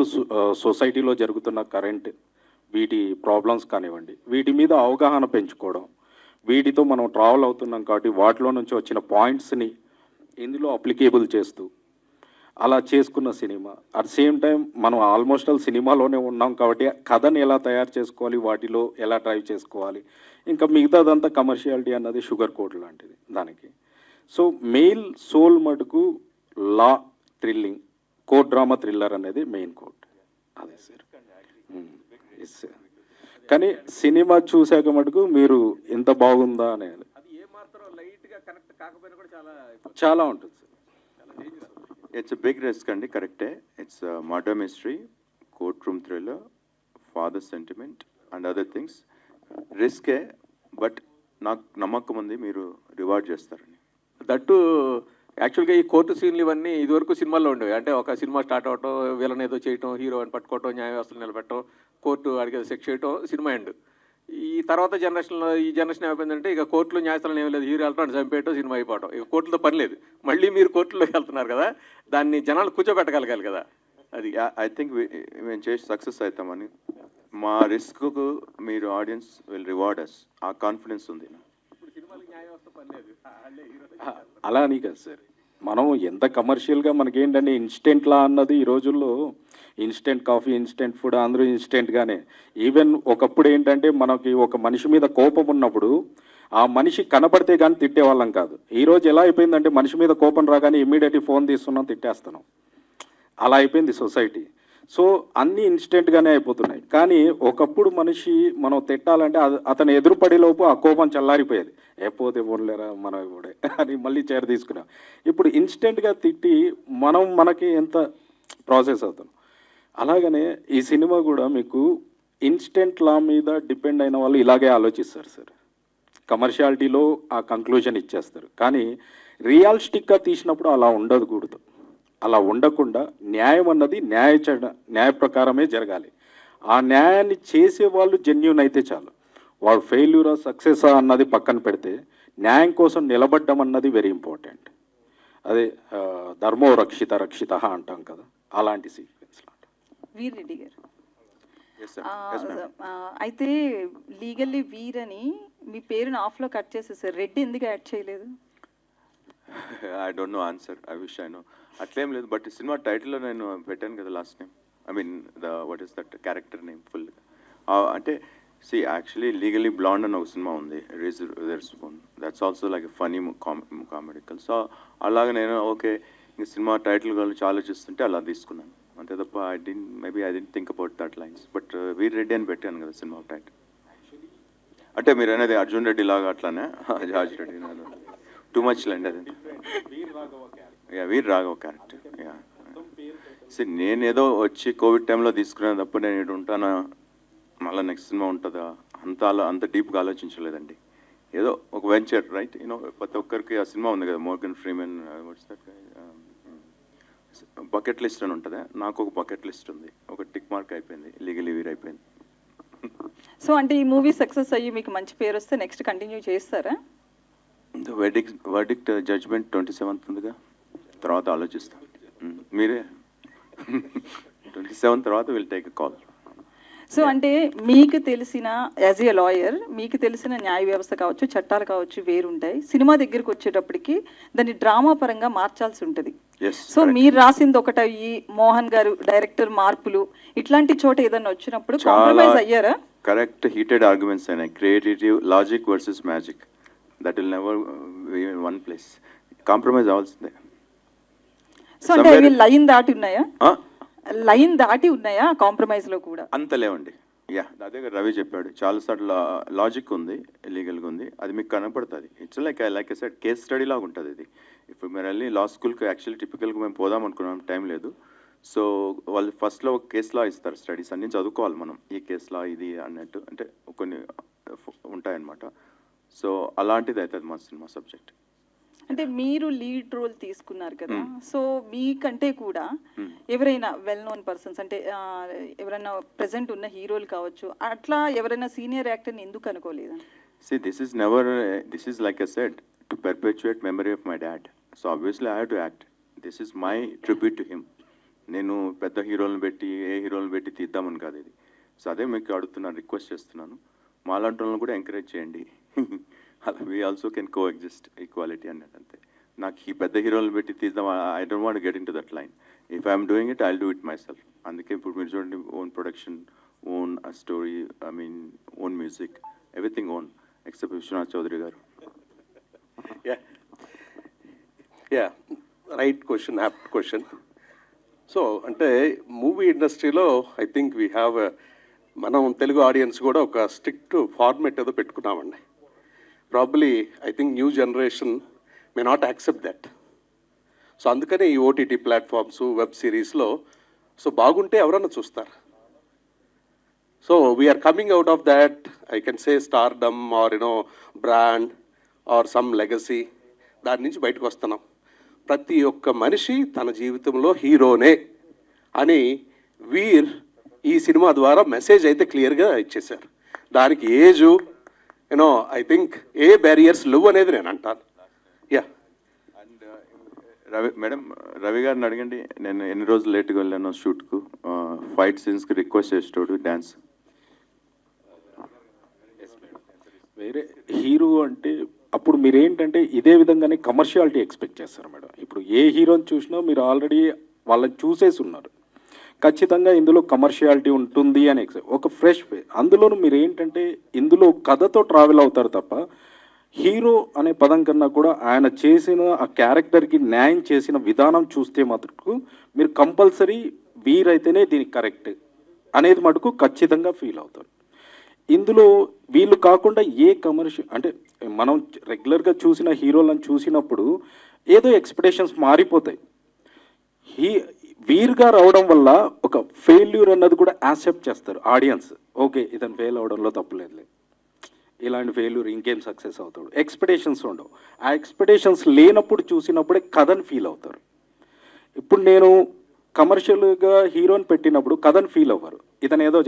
సొసైటీలో జరుగుతున్న కరెంట్ వీటి ప్రాబ్లమ్స్ కానివ్వండి, వీటి మీద అవగాహన పెంచుకోవడం, వీటితో మనం ట్రావెల్ అవుతున్నాం కాబట్టి వాటిలో నుంచి వచ్చిన పాయింట్స్ని ఇందులో అప్లికేబుల్ చేస్తూ అలా చేసుకున్న సినిమా. అట్ సేమ్ టైం మనం ఆల్మోస్ట్ ఆల్ సినిమాలోనే ఉన్నాం కాబట్టి కథని ఎలా తయారు చేసుకోవాలి, వాటిలో ఎలా డ్రైవ్ చేసుకోవాలి, ఇంకా మిగతాదంతా కమర్షియాలిటీ అన్నది షుగర్ కోట్ లాంటిది దానికి. సో మెయిల్ సోల్ మటుకు లా థ్రిల్లింగ్, కోర్ట్ డ్రామా థ్రిల్లర్ అనేది మెయిన్ కోట్ అదే సార్. ఎస్ సార్, కానీ సినిమా చూశాక మటుకు మీరు ఎంత బాగుందా అనేది చాలా ఉంటుంది సార్. ఇట్స్ బిగ్ రిస్క్ అండి, కరెక్టే. It's murder mystery, court room thriller, father sentiment and other things. రిస్కే, బట్ నాకు నమ్మకం ఉంది మీరు రివార్డ్ చేస్తారని. దట్టు యాక్చువల్గా ఈ కోర్టు సీన్లు ఇవన్నీ ఇదివరకు సినిమాల్లో ఉండేవి. అంటే ఒక సినిమా స్టార్ట్ అవటం, వీళ్ళని ఏదో చేయటం, హీరోని పట్టుకోవటం, న్యాయ వ్యవస్థలు నిలబెట్టడం, కోర్టు అడిగేది సెక్స్ చేయటం, సినిమా ఎండ్. ఈ తర్వాత జనరేషన్లో ఈ జనరేషన్ ఏమైపోయిందంటే ఇక కోర్టులో న్యాయస్థానం ఏమి లేదు, హీరో వెళ్తాడు చంపేయటం, సినిమా అయిపోవటం, ఇక కోర్టులతో పని లేదు. మళ్ళీ మీరు కోర్టులోకి వెళ్తున్నారు కదా, దాన్ని జనాలు కూర్చోబెట్టగలగాలి కదా. అది ఐ థింక్ మేము చేసి సక్సెస్ అవుతామని, మా రిస్క్కు మీరు ఆడియన్స్ విల్ రివార్డ్ అస్, ఆ కాన్ఫిడెన్స్ ఉంది. అలా అని కాదు సార్, మనం ఎంత కమర్షియల్గా మనకేంటంటే ఇన్స్టెంట్ లా అన్నది ఈ రోజుల్లో ఇన్స్టెంట్ కాఫీ, ఇన్స్టెంట్ ఫుడ్ అందరూ ఇన్స్టెంట్గానే. ఈవెన్ ఒకప్పుడు ఏంటంటే మనకి ఒక మనిషి మీద కోపం ఉన్నప్పుడు ఆ మనిషి కనపడితే కానీ తిట్టేవాళ్ళం కాదు. ఈరోజు ఎలా అయిపోయిందంటే మనిషి మీద కోపం రాగానే ఇమ్మీడియట్లీ ఫోన్ తీస్తున్నాం, తిట్టేస్తున్నాం. అలా అయిపోయింది సొసైటీ. సో అన్నీ ఇన్స్టెంట్గానే అయిపోతున్నాయి. కానీ ఒకప్పుడు మనిషి మనం తిట్టాలంటే అతను ఎదురుపడేలోపు ఆ కోపం చల్లారిపోయేది, ఎప్పుడైతే పోలేరా మనం ఇప్పుడే అని మళ్ళీ చేర తీసుకున్నాం. ఇప్పుడు ఇన్స్టెంట్గా తిట్టి మనకి ఎంత ప్రాసెస్ అవుతాం. అలాగనే ఈ సినిమా కూడా మీకు ఇన్స్టెంట్ లా మీద డిపెండ్ అయిన వాళ్ళు ఇలాగే ఆలోచిస్తారు సార్. కమర్షియాలిటీలో ఆ కంక్లూజన్ ఇచ్చేస్తారు. కానీ రియలిస్టిక్గా తీసినప్పుడు అలా ఉండకూడదు. అలా ఉండకుండా న్యాయం అన్నది న్యాయ ప్రకారమే జరగాలి. ఆ న్యాయాన్ని చేసే వాళ్ళు జెన్యూన్ అయితే చాలు. వాడు ఫెయిల్యూరా సక్సెసా అన్నది పక్కన పెడితే న్యాయం కోసం నిలబడ్డం అన్నది వెరీ ఇంపార్టెంట్. అదే ధర్మో రక్షిత అంటాం కదా, అలాంటి సీక్వెన్స్. వీర్ రెడ్డి గారు, అయితే లీగల్లీ వీర్ అని మీ పేరుని ఆఫ్లో కట్ చేసేసారు, రెడ్డి ఎందుకు యాడ్ చేయలేదు? I don't know answer, I wish I know. అట్లేం లేదు, బట్ సినిమా టైటిల్లో నేను పెట్టాను కదా last name, I mean what is that character name full. అంటే సి యాక్చువల్లీ లీగలీ బ్లాండ్ అని ఒక సినిమా ఉంది, Reese Witherspoon, that's also like funny comedical. So అలాగే నేను ఓకే ఇంక సినిమా టైటిల్ గురించి ఆలోచిస్తుంటే అలా తీసుకున్నాను అంతే తప్ప I didn't think about that lines. But Veer Reddy అని పెట్టాను కదా సినిమా టైటిల్. అంటే మీరు అనేది అర్జున్ రెడ్డి లాగా అట్లానే జార్జ్ రెడ్డి టూ మచ్ లేండి అది. వీర్ రాఘవ క్యారెక్టర్. సరే నేనేదో వచ్చి కోవిడ్ టైంలో తీసుకునేది తప్ప నేను ఇటు ఉంటానా, మళ్ళీ నెక్స్ట్ సినిమా ఉంటుందా, అంత డీప్గా ఆలోచించలేదండి. ఏదో ఒక వెంచర్, రైట్? యూనో ప్రతి ఒక్కరికి ఆ సినిమా ఉంది కదా, మోర్గన్ ఫ్రీమెన్, బకెట్ లిస్ట్ అని ఉంటుంది. నాకు ఒక బకెట్ లిస్ట్ ఉంది, ఒక టిక్ మార్క్ అయిపోయింది, లీగలీ వీర్ అయిపోయింది. సో అంటే ఈ మూవీ సక్సెస్ అయ్యి మీకు మంచి పేరు వస్తే నెక్స్ట్ కంటిన్యూ చేస్తారా? వర్డిక్ట్ జడ్జ్మెంట్ 27th ఉందిగా, తర్వాత ఆలోచిస్తాం. మీరే 27 తర్వాత will take a call. So అంటే మీకు తెలిసిన యాజ్ ఏ లాయర్ మీకు తెలిసిన న్యాయ వ్యవస్థ కావచ్చు, చట్టాలు కావచ్చు వేరుంటాయి. సినిమా దగ్గరికి వచ్చేటప్పటికి దాన్ని డ్రామా పరంగా మార్చాల్సి ఉంటుంది. సో మీరు రాసింది ఒకటయ్యి మోహన్ గారు డైరెక్టర్ మార్పులు ఇట్లాంటి చోట ఏదైనా వచ్చినప్పుడు కాంప్రమైజ్ అయ్యారా? కరెక్ట్ హీటెడ్ ఆర్గ్యుమెంట్స్ అయినాయి. Creative logic versus magic, that will never one place. Compromise అవ్వాల్సిందే. సో అంటే అవి లైన్ దాటి ఉన్నాయా? లైన్ దాటి ఉన్నాయా కాంప్రమైజ్ లో కూడా? అంత లేవండి. యా, అదే రవి చెప్పాడు, చాలాసార్లు లాజిక్ ఉంది, లీగల్గా ఉంది, అది మీకు కనపడుతుంది. It's like I said case study లాగా ఉంటుంది ఇది. ఇప్పుడు మీరు వెళ్ళి లా స్కూల్కి యాక్చువల్లీ టిపికల్గా మేము పోదాం అనుకున్నాం, టైం లేదు. సో వాళ్ళు ఫస్ట్లో ఒక కేస్ లా ఇస్తారు, స్టడీస్ అన్నీ చదువుకోవాలి మనం, ఈ కేస్ లా ఇది అన్నట్టు, అంటే కొన్ని ఉంటాయన్నమాట. సో అలాంటిది అవుతుంది మా సినిమా సబ్జెక్ట్. అంటే మీరు లీడ్ రోల్ తీసుకున్నారు కదా, సో మీకంటే కూడా ఎవరైనా వెల్ నోన్ పర్సన్స్ అంటే ఎవరైనా ప్రెసెంట్ ఉన్న హీరోలు కావచ్చు, అట్లా ఎవరైనా సీనియర్ యాక్టర్ని ఎందుకు అనుకోలేదు? See, this is like I said, to perpetuate memory of my dad. So obviously I have to act. This is my tribute to him. నేను పెద్ద హీరోలను పెట్టి ఏ హీరోలను పెట్టి తీద్దామని కాదు ఇది. సో అదే మీకు అడుగుతున్నాను, రిక్వెస్ట్ చేస్తున్నాను, మాలాంటి వాళ్ళని కూడా ఎంకరేజ్ చేయండి. We also can coexist, equality అన్నట్టు. అంతే. నాకు ఈ పెద్ద హీరోలను పెట్టి తీద్దాం, I don't want get into that line. If I'm doing it, I'll do it myself. అందుకే ఇప్పుడు మీరు చూడండి, own production, own story, I mean own music, everything own except Vishwanath Chowdary garu. Yeah, right question, apt question. So అంటే movie ఇండస్ట్రీలో I think we have, మనం Telugu audience కూడా ఒక strict format ఏదో పెట్టుకున్నామండి. Probably I think new generation may not accept that. So అందుకని ఈ OTT platforms, web సిరీస్లో సో బాగుంటే ఎవరన్నా చూస్తారు. So we're coming out of that, I can say stardom or brand or some legacy, దాని నుంచి బయటకు వస్తున్నాం. ప్రతి ఒక్క మనిషి తన జీవితంలో హీరోనే అని వీర్ ఈ సినిమా ద్వారా మెసేజ్ అయితే క్లియర్గా ఇచ్చేశారు. దానికి age I think A barriers లేవు అనేది నేను అంటాను. యా. అండ్ రవి గారిని అడగండి, నేను ఎన్ని రోజులు లేట్గా వెళ్ళాను షూట్కు, ఫైట్ సీన్స్కి రిక్వెస్ట్ చేసేటోడు, డ్యాన్స్. వేరే హీరో అంటే అప్పుడు మీరు ఏంటంటే ఇదే విధంగానే కమర్షియాలిటీ ఎక్స్పెక్ట్ చేస్తారు మేడం. ఇప్పుడు ఏ హీరోని చూసినా మీరు ఆల్రెడీ వాళ్ళని చూసేసి ఉన్నారు, ఖచ్చితంగా ఇందులో కమర్షియాలిటీ ఉంటుంది అని ఒక ఫ్రెష్ వే. అందులోనూ మీరు ఏంటంటే ఇందులో కథతో ట్రావెల్ అవుతారు తప్ప హీరో అనే పదం కన్నా కూడా ఆయన చేసిన ఆ క్యారెక్టర్కి న్యాయం చేసిన విధానం చూస్తే మటుకు మీరు కంపల్సరీ వీరైతేనే దీనికి కరెక్ట్ అనేది మటుకు ఖచ్చితంగా ఫీల్ అవుతారు. ఇందులో వీళ్ళు కాకుండా ఏ కమర్షియల్ అంటే మనం రెగ్యులర్గా చూసిన హీరోలను చూసినప్పుడు ఏదో ఎక్స్పెక్టేషన్స్ మారిపోతాయి. వీర్గా రావడం వల్ల ఒక ఫెయిల్యూర్ అన్నది కూడా యాక్సెప్ట్ చేస్తారు ఆడియన్స్. ఓకే, ఇతను ఫెయిల్ అవడంలో తప్పులేదు, ఇలాంటి ఫెయిల్యూర్ ఇంకేం సక్సెస్ అవుతాడు. ఎక్స్పెక్టేషన్స్ ఉండవు. ఆ ఎక్స్పెక్టేషన్స్ లేనప్పుడు చూసినప్పుడే కథను ఫీల్ అవుతారు. ఇప్పుడు నేను కమర్షియల్గా హీరోని పెట్టినప్పుడు కథను ఫీల్ అవ్వరు, ఇతను ఏదో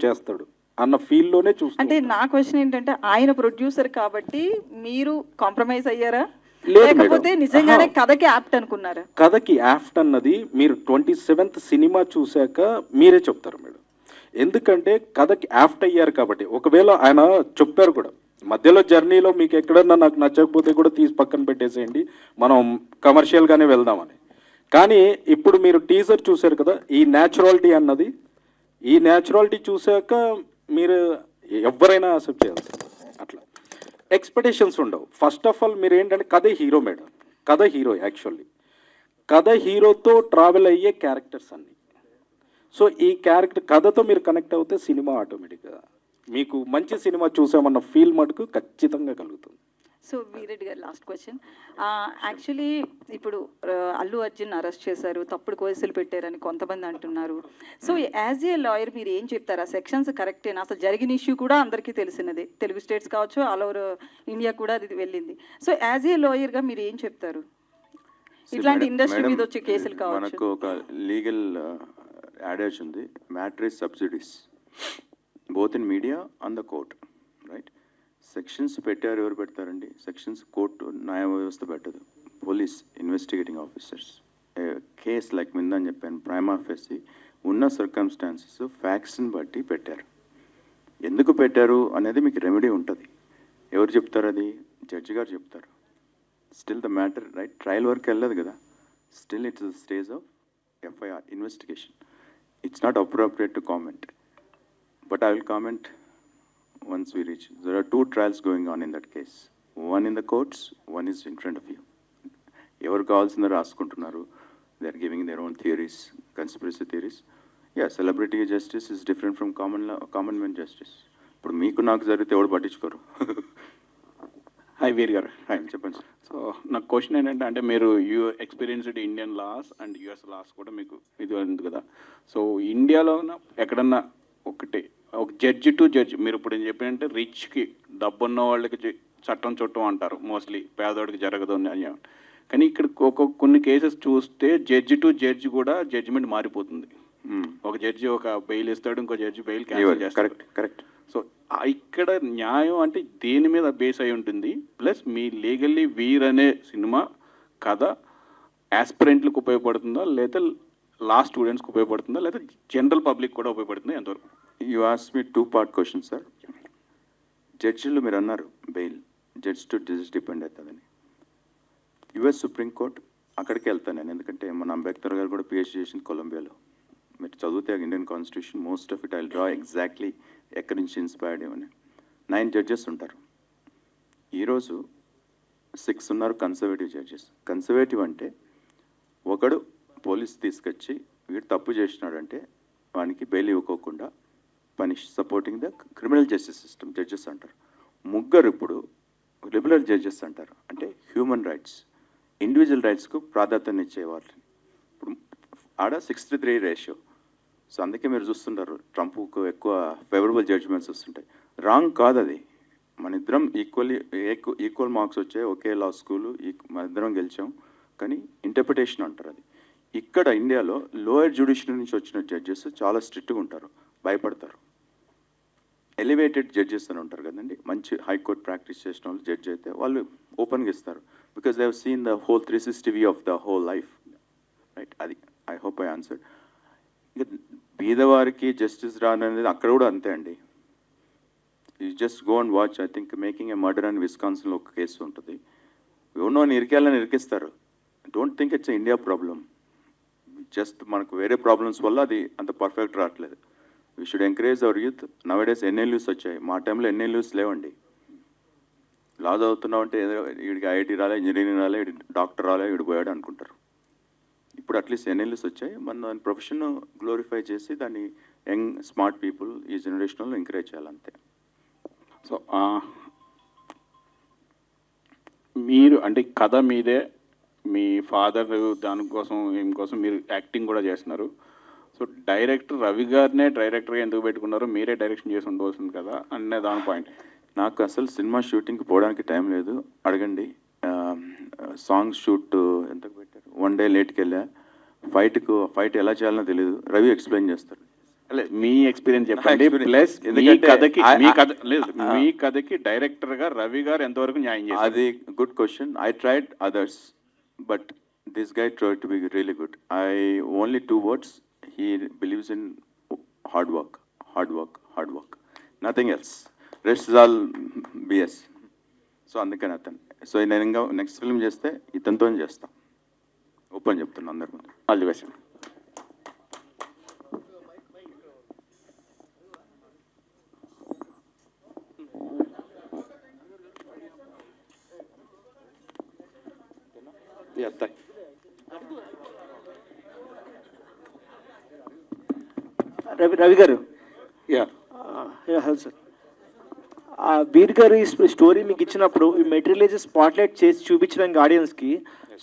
చేస్తాడు అన్న ఫీల్లోనే చూస్తారు. అంటే నా క్వశ్చన్ ఏంటంటే ఆయన ప్రొడ్యూసర్ కాబట్టి మీరు కాంప్రమైజ్ అయ్యారా, లేదు లేకపోతే నిజంగానే కథకి యాప్ట్ అనుకున్నారా? కథకి యాప్ట్ అన్నది మీరు 27th సినిమా చూశాక మీరే చెప్తారు మేడం. ఎందుకంటే కథకి యాప్ట్ అయ్యారు కాబట్టి. ఒకవేళ ఆయన చెప్పారు కూడా మధ్యలో జర్నీలో మీకు ఎక్కడన్నా నాకు నచ్చకపోతే కూడా తీసి పక్కన పెట్టేసేయండి, మనం కమర్షియల్గానే వెళ్దామని. కానీ ఇప్పుడు మీరు టీజర్ చూశారు కదా, ఈ న్యాచురాలిటీ చూశాక మీరు ఎవరైనా యాక్సెప్ట్ చేయాల్సింది. అట్లా ఎక్స్పెక్టేషన్స్ ఉండవు. ఫస్ట్ ఆఫ్ ఆల్ మీరు ఏంటంటే కథ హీరో మేడం, కథ హీరో యాక్చువల్లీ కథ హీరోతో ట్రావెల్ అయ్యే క్యారెక్టర్స్ అన్నీ. సో ఈ క్యారెక్టర్ కథతో మీరు కనెక్ట్ అవుతే సినిమా ఆటోమేటిక్గా మీకు మంచి సినిమా చూసామన్న ఫీల్ మటుకు ఖచ్చితంగా కలుగుతుంది. సో వీరెడ్డి గారు లాస్ట్ క్వశ్చన్. యాక్చువల్లీ ఇప్పుడు అల్లు అర్జున్ అరెస్ట్ చేశారు, తప్పుడు కేసులు పెట్టారని కొంతమంది అంటున్నారు. సో యాజ్ ఏ లాయర్ మీరు ఏం చెప్తారు? ఆ సెక్షన్స్ కరెక్టేనా? అసలు జరిగిన ఇష్యూ కూడా అందరికీ తెలిసినదే, తెలుగు స్టేట్స్ కావచ్చు, ఆల్ ఓవర్ ఇండియా కూడా అది వెళ్ళింది. సో యాజ్ ఏ లాయర్గా మీరు ఏం చెప్తారు? ఇట్లాంటి ఇండస్ట్రీ మీద వచ్చే కేసులు కావచ్చు. మనకు ఒక లీగల్ యాడేజ్ ఉంది, matter is sub judice. Both in media on the court, right? Sections పెట్టారు, ఎవరు పెడతారండి? సెక్షన్స్ కోర్టు న్యాయ వ్యవస్థ పెట్టదు, police investigating officers. Case like మిందని చెప్పాను, ప్రైమా ఫేసి ఉన్న సర్కమ్స్టాన్సెస్ ఫ్యాక్ట్స్ని బట్టి పెట్టారు. ఎందుకు పెట్టారు అనేది మీకు రెమెడీ ఉంటుంది. ఎవరు చెప్తారు? అది జడ్జి గారు చెప్తారు. Still the matter, right, trial వరకు వెళ్ళదు కదా, still it's the stage of FIR investigation. It's not appropriate to comment, but I will comment once we reach. There are 2 trials going on in that case. One in the courts, one is in front of you. ఎవరు కావాల్సిందో రాసుకుంటున్నారు. They are giving their own theories, conspiracy theories. Yeah, celebrity justice is different from common man justice. ఇప్పుడు మీకు నాకు జరిగితే ఎవరు పట్టించుకోరు. Hi వీర్ గారు. Hi, చెప్పండి sir. So నాకు క్వశ్చన్ ఏంటంటే, అంటే మీరు experienced Indian laws and US laws కూడా మీకు ఇది ఉంది కదా. సో ఇండియాలో ఎక్కడన్నా ఒక జడ్జి టు జడ్జి, మీరు ఇప్పుడు ఏం చెప్పినంటే రిచ్కి డబ్బున్న వాళ్ళకి చట్టం చుట్టం అంటారు, మోస్ట్లీ పేదవాడికి జరగదు అని. కానీ ఇక్కడ కొన్ని కేసెస్ చూస్తే జడ్జి టు జడ్జి కూడా జడ్జిమెంట్ మారిపోతుంది. ఒక జడ్జి ఒక బెయిల్ ఇస్తాడు, ఇంకో జడ్జి బెయిల్ క్యాన్సిల్ చేస్తాడు. కరెక్ట్. సో ఇక్కడ న్యాయం అంటే దేని మీద బేస్ అయి ఉంటుంది? ప్లస్ మీ లీగల్లీ వీర్ అనే సినిమా కథ యాస్పిరెంట్లకు ఉపయోగపడుతుందా, లేదా లా స్టూడెంట్స్కి ఉపయోగపడుతుందా, లేదా జనరల్ పబ్లిక్ కూడా ఉపయోగపడుతుందా, ఎంతవరకు? You ask me 2-part question sir. జడ్జిలు మీరు అన్నారు bail judge to judge depend అవుతుందని. యుఎస్ సుప్రీంకోర్టు అక్కడికి వెళ్తాను నేను, ఎందుకంటే మన అంబేద్కర్ గారు కూడా పిహెచ్డీ చేసింది కొలంబియాలో. మీరు చదివితే Indian constitution most of it I draw exactly ఎక్కడి నుంచి ఇన్స్పైర్డ్ ఏమని. 9 జడ్జెస్ ఉంటారు. ఈరోజు 6 ఉన్నారు కన్సర్వేటివ్ జడ్జెస్. కన్సర్వేటివ్ అంటే ఒకడు పోలీస్ తీసుకొచ్చి వీడు తప్పు చేసినాడంటే వానికి బెయిల్ ఇవ్వకోకుండా supporting the criminal justice system judges అంటారు. 3 ఇప్పుడు లిబరల్ జడ్జెస్ అంటారు, అంటే హ్యూమన్ రైట్స్, ఇండివిజువల్ రైట్స్కు ప్రాధాన్యత ఇచ్చేవాళ్ళు. ఇప్పుడు ఆడ 6:3 రేషియో. సో అందుకే మీరు చూస్తుంటారు ట్రంప్కు ఎక్కువ ఫేవరబుల్ జడ్జిమెంట్స్ వస్తుంటాయి. రాంగ్ కాదు అది. మన ఇద్దరం ఈక్వల్ మార్క్స్ వచ్చాయి, ఒకే లా స్కూలు, మన ఇద్దరం గెలిచాం, కానీ ఇంటర్ప్రిటేషన్ అంటారు అది. ఇక్కడ ఇండియాలో లోయర్ జ్యుడిషియరీ నుంచి వచ్చిన జడ్జెస్ చాలా స్ట్రిక్ట్గా ఉంటారు, భయపడతారు. ఎలివేటెడ్ జడ్జెస్ అని ఉంటారు కదండి, మంచి హైకోర్టు ప్రాక్టీస్ చేసిన వాళ్ళు జడ్జ్ అయితే వాళ్ళు ఓపెన్గా ఇస్తారు, because they have seen the whole 360 view of the whole life, right? అది ఐ హోప్ ఐ ఆన్సర్. ఇక బీదవారికి జస్టిస్ రాననేది అక్కడ కూడా అంతే అండి. You just go and watch. I think making a murder అని విస్కాన్సిన్లో ఒక కేసు ఉంటుంది. ఎవరినో ఇరికేయాలని ఇరికిస్తారు. Don't think it's India problem. Just మనకు వేరే ప్రాబ్లమ్స్ వల్ల అది అంత పర్ఫెక్ట్ రావట్లేదు. We should encourage our youth. Nowadays NLUs వచ్చాయి, మా టైంలో ఎన్ఎల్యూస్ లేవండి. లా చదువుతున్నావు అంటే వీడికి ఐఐటీ రాలే, ఇంజనీరింగ్ రాలే, వీడి డాక్టర్ రాలే, వీడు పోయాడు అనుకుంటారు. ఇప్పుడు అట్లీస్ట్ ఎన్ఎల్యూస్ వచ్చాయి. మన దాని ప్రొఫెషన్ గ్లోరిఫై చేసి దాన్ని యంగ్ స్మార్ట్ పీపుల్ ఈ జనరేషన్లో ఎంకరేజ్ చేయాలంతే. సో మీరు అంటే కథ మీదే, మీ ఫాదర్ దానికోసం ఏమికోసం మీరు యాక్టింగ్ కూడా చేస్తున్నారు. సో డైరెక్టర్ రవి గారినే డైరెక్టర్గా ఎందుకు పెట్టుకున్నారు? మీరే డైరెక్షన్ చేసి ఉండవలసింది కదా అనే దాని పాయింట్. నాకు అసలు సినిమా షూటింగ్కి పోవడానికి టైం లేదు, అడగండి. సాంగ్ షూట్ ఎంతకు పెట్టారు, 1 డే లేట్కి వెళ్ళా. ఫైట్ ఎలా చేయాలనో తెలియదు, రవి ఎక్స్ప్లెయిన్ చేస్తారు. మీ ఎక్స్పీరియన్స్ చెప్పండి. ప్లస్ మీ కథకి డైరెక్టర్ గా రవి గారు ఎంతవరకు న్యాయం చేశారు? అది good question. I tried others, but this guy try to be really good. I only 2 words. He believes in hard work, nothing else. Rest is all BS. So అందుకని అతను. సో నేను ఇంకా నెక్స్ట్ ఫిల్మ్ చేస్తే ఇతనితో చేస్తాను, open చెప్తున్నాను అందరి ముందు. All the best. రవి గారు. Hello sir. వీర్ గారు ఈ స్టోరీ మీకు ఇచ్చినప్పుడు ఈ మెటీరియల్ స్పాట్లైట్ చేసి చూపించడానికి ఆడియన్స్కి,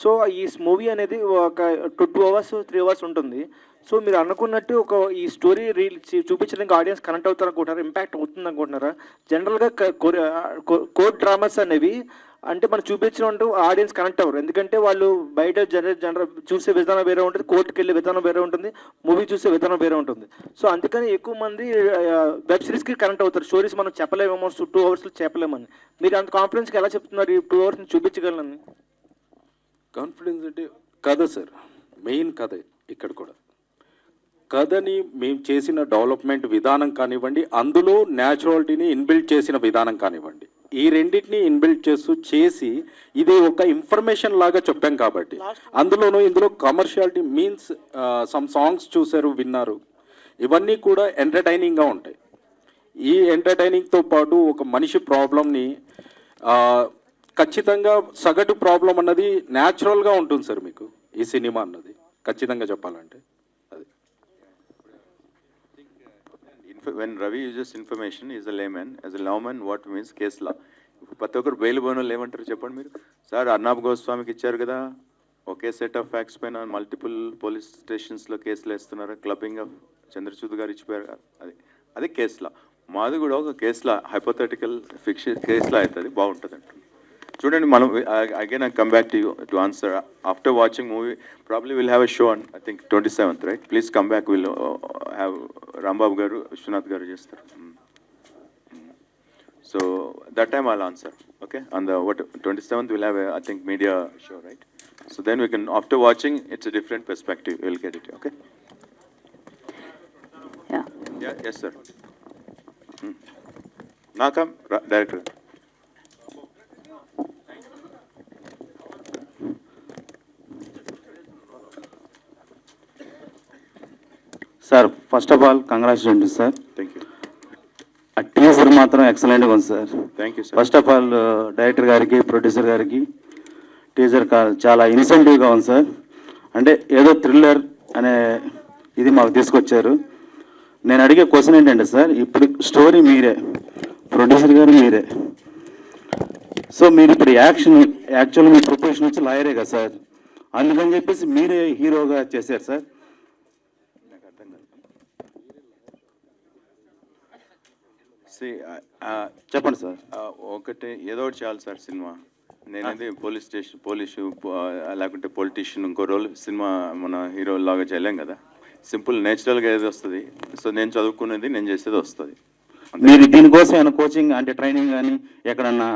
సో ఈ మూవీ అనేది ఒక 2 hours 3 hours ఉంటుంది. సో మీరు అనుకున్నట్టు ఒక ఈ స్టోరీ చూపించడానికి ఆడియన్స్ కనెక్ట్ అవుతారు అనుకుంటున్నారా? ఇంపాక్ట్ అవుతుంది అనుకుంటున్నారా? జనరల్గా కోర్ట్ డ్రామాస్ అనేవి అంటే మనం చూపించినట్టు ఆడియన్స్ కనెక్ట్ అవ్వరు, ఎందుకంటే వాళ్ళు బయట జనరల్ చూసే విధానం వేరే ఉంటుంది, కోర్టుకి వెళ్ళే విధానం వేరే ఉంటుంది, మూవీ చూసే విధానం వేరే ఉంటుంది. సో అందుకని ఎక్కువ మంది వెబ్ సిరీస్కి కనెక్ట్ అవుతారు. స్టోరీస్ మనం చెప్పలేమేమో 2 అవర్స్లో చెప్పలేమని. మీరు అంత కాన్ఫిడెన్స్కి ఎలా చెప్తున్నారు ఈ 2 అవర్స్ని చూపించగలని? కాన్ఫిడెన్స్ అంటే కథ సార్, మెయిన్ కథ ఇక్కడ కూడా. కథని మేము చేసిన డెవలప్మెంట్ విధానం కానివ్వండి, అందులో న్యాచురాలిటీని ఇన్బిల్డ్ చేసిన విధానం కానివ్వండి, ఈ రెండింటిని ఇన్బిల్డ్ చేసి ఇది ఒక ఇన్ఫర్మేషన్ లాగా చెప్పాం కాబట్టి, ఇందులో కమర్షియాలిటీ మీన్స్ సమ్ సాంగ్స్ చూశారు, విన్నారు, ఇవన్నీ కూడా ఎంటర్టైనింగ్గా ఉంటాయి. ఈ ఎంటర్టైనింగ్తో పాటు ఒక మనిషి ప్రాబ్లమ్ని ఖచ్చితంగా సగటు ప్రాబ్లం అన్నది న్యాచురల్గా ఉంటుంది సార్ మీకు ఈ సినిమా అన్నది, ఖచ్చితంగా చెప్పాలంటే. When Ravi uses information, he is a layman. As a layman, what means case law. ప్రతి ఒక్కరు బెయిల్ బోనోళ్ళు ఏమంటారు చెప్పండి మీరు? సార్ అర్నాబ్ గోస్వామికి ఇచ్చారు కదా, ఒకే సెట్ ఆఫ్ ఫ్యాక్ట్స్ పైన మల్టిపుల్ పోలీస్ స్టేషన్స్లో కేసులు వేస్తున్నారు, క్లబ్బింగ్ ఆఫ్ చంద్రచూడ్ గారు ఇచ్చిపోయారు, అది కేసులా. మాది కూడా ఒక కేసులా, హైపోథెటికల్ ఫిక్షన్ కేసులా అవుతుంది, బాగుంటుంది అంట. చూడండి, మనం again I come back to you to answer after watching movie. Probably will have a show on I think 27th, right? Please come back, will have Rambabu గారు, విశ్వనాథ్ గారు చేస్తారు. So that time I'll answer, okay? On the 27th we'll have a, I think, media show, right? So then we can, after watching, it's a different perspective, we'll get it, okay? Yeah, yes sir. Nakam, director. Sir, first of all congratulations sir. Thank you. ఆ teaser మాత్రం ఎక్సలెంట్గా ఉంది sir. Thank you sir. First of all director గారికి, producer గారికి teaser చాలా ఇన్సెంటివ్గా ఉంది sir. అంటే ఏదో థ్రిల్లర్ అనే ఇది మాకు తీసుకొచ్చారు. నేను అడిగే క్వశ్చన్ ఏంటంటే సార్, ఇప్పుడు స్టోరీ మీరే, ప్రొడ్యూసర్ గారు మీరే, సో మీరు ఇప్పుడు యాక్చువల్ మీ ప్రొఫెషన్ వచ్చి లాయరే కదా సార్, అందుకని చెప్పేసి మీరే హీరోగా చేశారు సార్. చెప్పండి సార్. ఒకటి ఏదో ఒకటి చేయాలి సార్ సినిమా. నేనైతే పోలీసు లేకుంటే పొలిటీషియన్ ఇంకో రోల్ సినిమా మన హీరో లాగా చేయలేం కదా. సింపుల్ నేచురల్గా ఏది వస్తుంది. సో నేను చదువుకునేది నేను చేసేది వస్తుంది. మీరు దీనికోసం ఏమైనా కోచింగ్ అంటే ట్రైనింగ్ కానీ ఎక్కడన్నా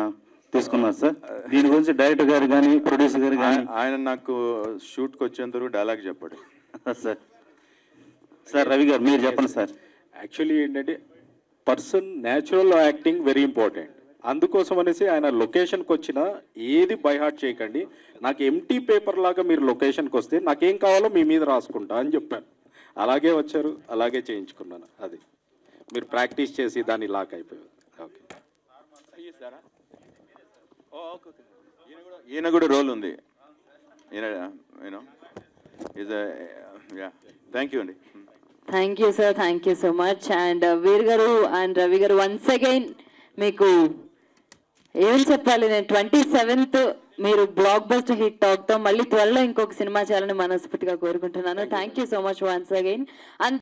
తీసుకున్నారు సార్? దీని గురించి డైరెక్టర్ గారు కానీ ప్రొడ్యూసర్ గారు కానీ? ఆయన నాకు షూట్కి వచ్చేంత వరకు డైలాగ్ చెప్పాడు సార్. సార్ రవి గారు మీరు చెప్పండి సార్. యాక్చువల్లీ ఏంటంటే person natural acting very important. అందుకోసం అనేసి ఆయన లొకేషన్కి వచ్చినా ఏది బై హార్ట్ చేయకండి, నాకు ఎంటీ పేపర్ లాగా మీరు లొకేషన్కి వస్తే నాకేం కావాలో మీ మీద రాసుకుంటా అని చెప్పాను. అలాగే వచ్చారు, అలాగే చేయించుకున్నాను. అది మీరు ప్రాక్టీస్ చేసి దాన్ని లాక్ అయిపోయారు. ఓకే, ఈయన కూడా రోల్ ఉంది. థ్యాంక్ యూ అండి. Thank you sir, thank you so much. And Veer garu and Ravi గారు వన్స్ అగైన్ మీకు ఏమని చెప్పాలి, నేను 27th మీరు బ్లాక్ బస్టర్ హిట్ టాక్తో మళ్ళీ త్వరలో ఇంకొక సినిమా చేయాలని మనస్ఫూర్తిగా కోరుకుంటున్నాను. Thank you so much once again. And